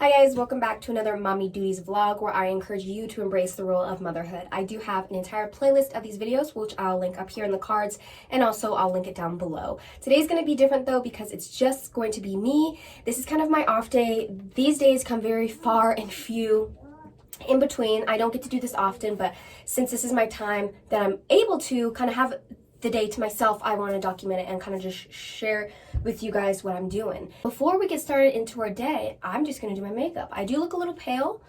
Hi guys, welcome back to another Mommy Duties vlog where I encourage you to embrace the role of motherhood. I do have an entire playlist of these videos which I'll link up here in the cards, and also I'll link it down below. Today's going to be different though because it's just going to be me. This is kind of my off day. These days come very far and few in between. I don't get to do this often, but since this is my time that I'm able to kind of have the day to myself, I want to document it and kind of just share with you guys what I'm doing. Before we get started into our day, I'm just going to do my makeup. I do look a little pale.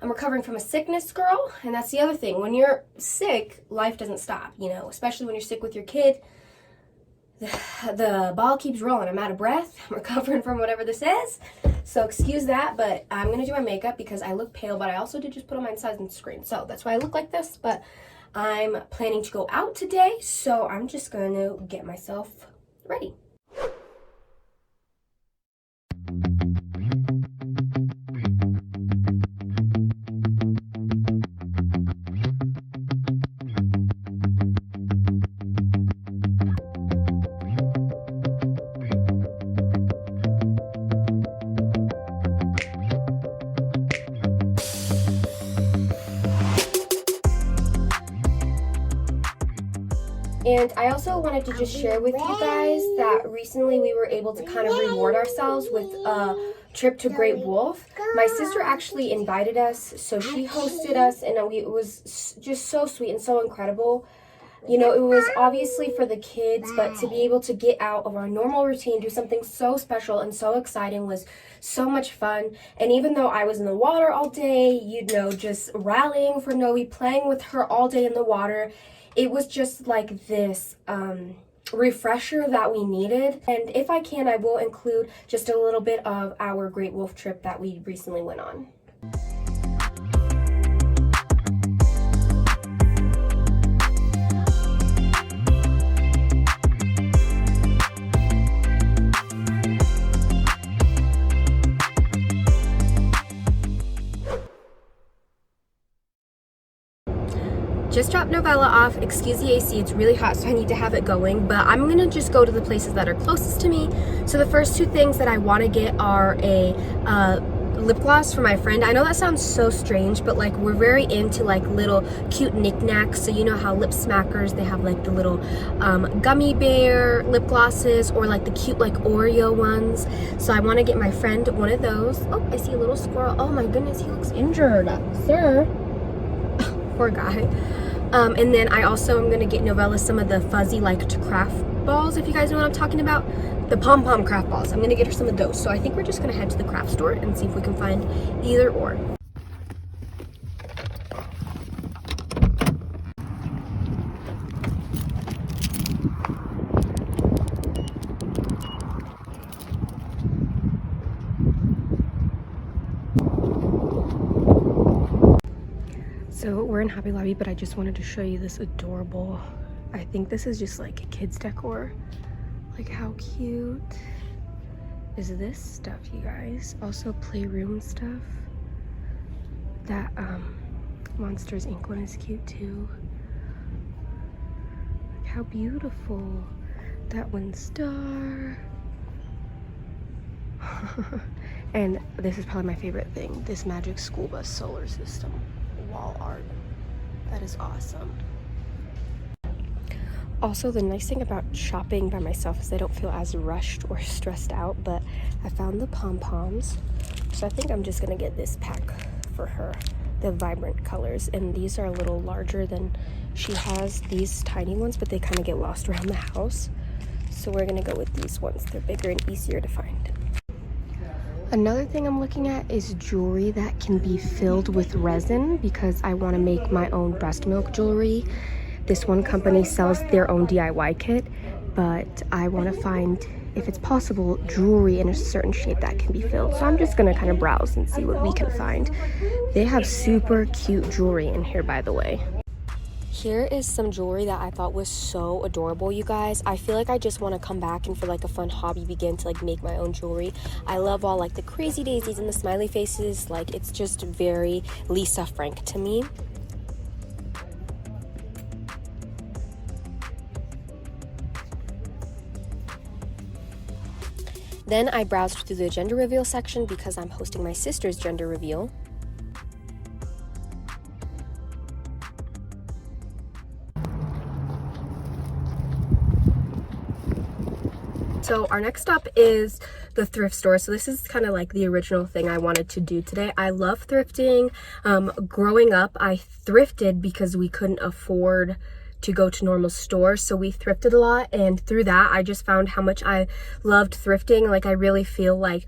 I'm recovering from a sickness, girl, and that's the other thing. When you're sick, life doesn't stop, you know, especially when you're sick with your kid. The ball keeps rolling. I'm out of breath. I'm recovering from whatever this is. So excuse that, but I'm going to do my makeup because I look pale, but I also did just put on my sunscreen. So that's why I look like this, but I'm planning to go out today, so I'm just going to get myself ready. And I also wanted to just share with you guys that recently we were able to kind of reward ourselves with a trip to Great Wolf. My sister actually invited us, so she hosted us, and it was just so sweet and so incredible. You know, it was obviously for the kids, but to be able to get out of our normal routine, do something so special and so exciting was so much fun. And even though I was in the water all day, you know, just rallying for Noe, playing with her all day in the water, it was just like this refresher that we needed. And if I can, I will include just a little bit of our Great Wolf trip that we recently went on. Just dropped Novella off. Excuse the AC, it's really hot, so I need to have it going, but I'm gonna just go to the places that are closest to me. So the first two things that I want to get are a lip gloss for my friend. I know that sounds so strange, but like we're very into like little cute knickknacks. So you know how Lip Smackers, they have like the little gummy bear lip glosses, or like the cute like Oreo ones. So I want to get my friend one of those. Oh, I see a little squirrel. Oh my goodness, he looks injured, sir. Poor guy. And then I also am going to get Novella some of the fuzzy like craft balls, if you guys know what I'm talking about. The pom-pom craft balls. I'm going to get her some of those. So I think we're just going to head to the craft store and see if we can find either or. So we're in Hobby Lobby, but I just wanted to show you this adorable, I think this is just like a kids decor. Like how cute is this stuff, you guys? Also playroom stuff. That Monsters Inc. one is cute too. Look how beautiful. That one's star. And this is probably my favorite thing, this Magic School Bus solar system wall art. That is awesome. Also, the nice thing about shopping by myself is I don't feel as rushed or stressed out, but I found the pom-poms, so I think I'm just gonna get this pack for her, the vibrant colors, and these are a little larger than she has these tiny ones, but they kind of get lost around the house, so we're gonna go with these ones. They're bigger and easier to find. Another thing I'm looking at is jewelry that can be filled with resin, because I want to make my own breast milk jewelry. This one company sells their own DIY kit, but I want to find, if it's possible, jewelry in a certain shape that can be filled. So I'm just going to kind of browse and see what we can find. They have super cute jewelry in here, by the way. Here is some jewelry that I thought was so adorable, you guys. I feel like I just want to come back and for like a fun hobby begin to like make my own jewelry. I love all like the crazy daisies and the smiley faces. Like it's just very Lisa Frank to me. Then I browsed through the gender reveal section because I'm hosting my sister's gender reveal. So our next stop is the thrift store. So this is kind of like the original thing I wanted to do today. I love thrifting. Growing up, I thrifted because we couldn't afford to go to normal stores, so we thrifted a lot, and through that I just found how much I loved thrifting. Like, I really feel like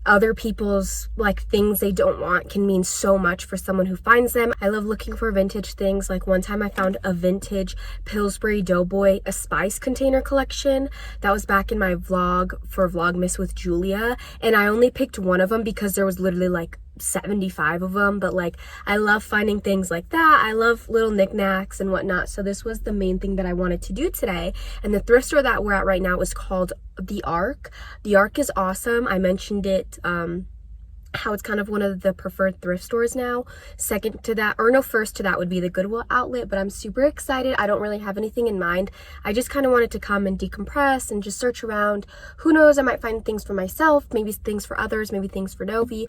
other people's like things they don't want can mean so much for someone who finds them. I love looking for vintage things. Like, one time I found a vintage Pillsbury Doughboy a spice container collection. That was back in my vlog for Vlogmas with Julia, and I only picked one of them because there was literally like 75 of them. But like, I love finding things like that. I love little knickknacks and whatnot. So this was the main thing that I wanted to do today. And the thrift store that we're at right now is called The Ark. The Ark is awesome. I mentioned it, how it's kind of one of the preferred thrift stores now. Second to that, or no, first to that would be the Goodwill outlet, but I'm super excited. I don't really have anything in mind. I just kind of wanted to come and decompress and just search around. Who knows, I might find things for myself, maybe things for others, maybe things for Novi.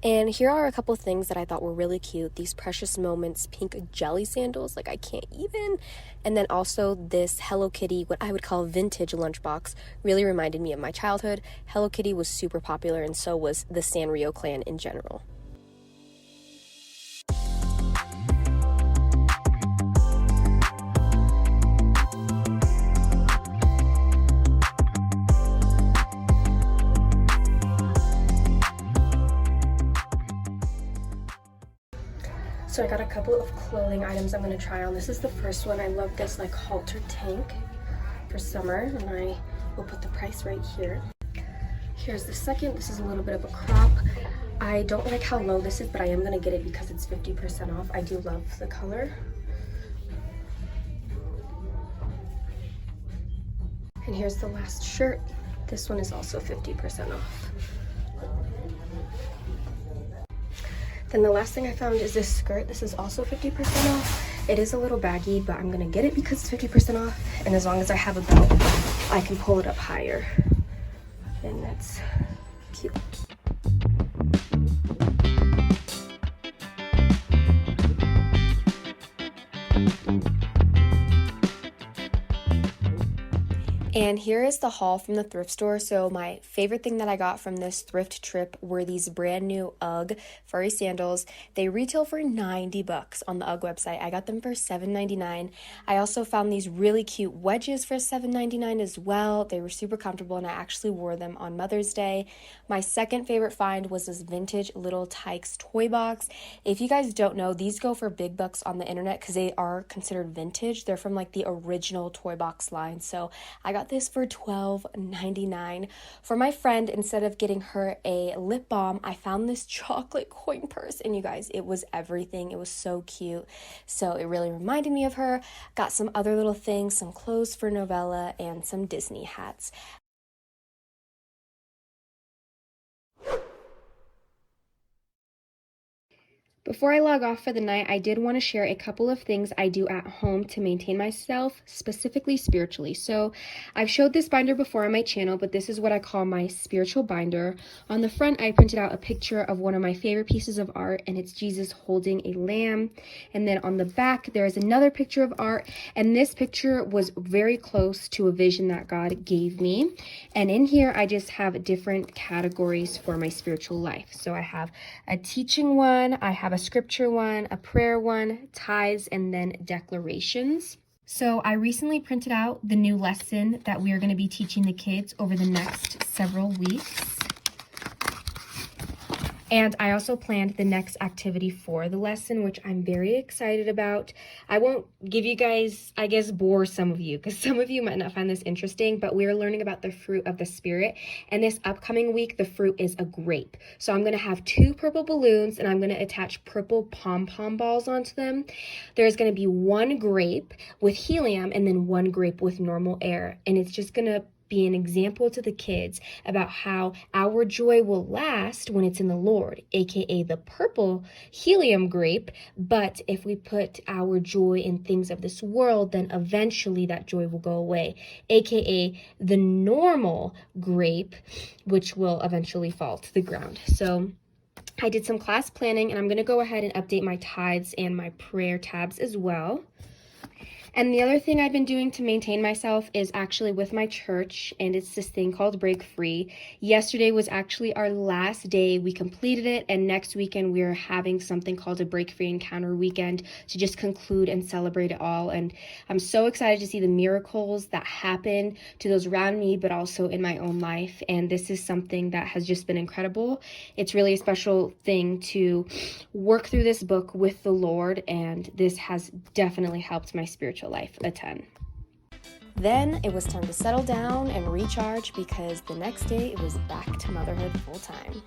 And here are a couple things that I thought were really cute. These Precious Moments pink jelly sandals, like I can't even. And then also this Hello Kitty, what I would call vintage lunchbox, really reminded me of my childhood. Hello Kitty was super popular, and so was the Sanrio clan in general. So I got a couple of clothing items I'm going to try on. This is the first one. I love this like halter tank for summer, and I will put the price right here. Here's the second. This is a little bit of a crop. I don't like how low this is, but I am going to get it because it's 50% off. I do love the color. And here's the last shirt. This one is also 50% off. Then the last thing I found is this skirt. This is also 50% off. It is a little baggy, but I'm gonna get it because it's 50% off. And as long as I have a belt, I can pull it up higher. And that's cute. And here is the haul from the thrift store. So my favorite thing that I got from this thrift trip were these brand new UGG furry sandals. They retail for $90 on the UGG website. I got them for $7.99. I also found these really cute wedges for $7.99 as well. They were super comfortable, and I actually wore them on Mother's Day. My second favorite find was this vintage Little Tikes toy box. If you guys don't know, these go for big bucks on the internet because they are considered vintage. They're from like the original toy box line. So I got this for $12.99. For my friend, instead of getting her a lip balm, I found this chocolate coin purse, and you guys, it was everything. It was so cute. So it really reminded me of her. Got some other little things, some clothes for Novella, and some Disney hats. Before I log off for the night, I did want to share a couple of things I do at home to maintain myself, specifically spiritually. So I've showed this binder before on my channel, but this is what I call my spiritual binder. On the front, I printed out a picture of one of my favorite pieces of art, and it's Jesus holding a lamb. And then on the back, there's another picture of art, and this picture was very close to a vision that God gave me. And in here, I just have different categories for my spiritual life. So I have a teaching one, I have a scripture one, a prayer one, tithes, and then declarations. So I recently printed out the new lesson that we are going to be teaching the kids over the next several weeks. And I also planned the next activity for the lesson, which I'm very excited about. I won't give you guys, I guess, bore some of you, because some of you might not find this interesting, but we're learning about the fruit of the Spirit. And this upcoming week, the fruit is a grape. So I'm going to have 2 purple balloons, and I'm going to attach purple pom-pom balls onto them. There's going to be 1 grape with helium and then 1 grape with normal air. And it's just going to be an example to the kids about how our joy will last when it's in the Lord, aka the purple helium grape. But if we put our joy in things of this world, then eventually that joy will go away, aka the normal grape, which will eventually fall to the ground. So I did some class planning, and I'm going to go ahead and update my tithes and my prayer tabs as well. And the other thing I've been doing to maintain myself is actually with my church, and it's this thing called Break Free. Yesterday was actually our last day. We completed it, and next weekend we are having something called a Break Free Encounter weekend to just conclude and celebrate it all. And I'm so excited to see the miracles that happen to those around me, but also in my own life. And this is something that has just been incredible. It's really a special thing to work through this book with the Lord, and this has definitely helped my spiritual life a ton. Then it was time to settle down and recharge, because the next day it was back to motherhood full time.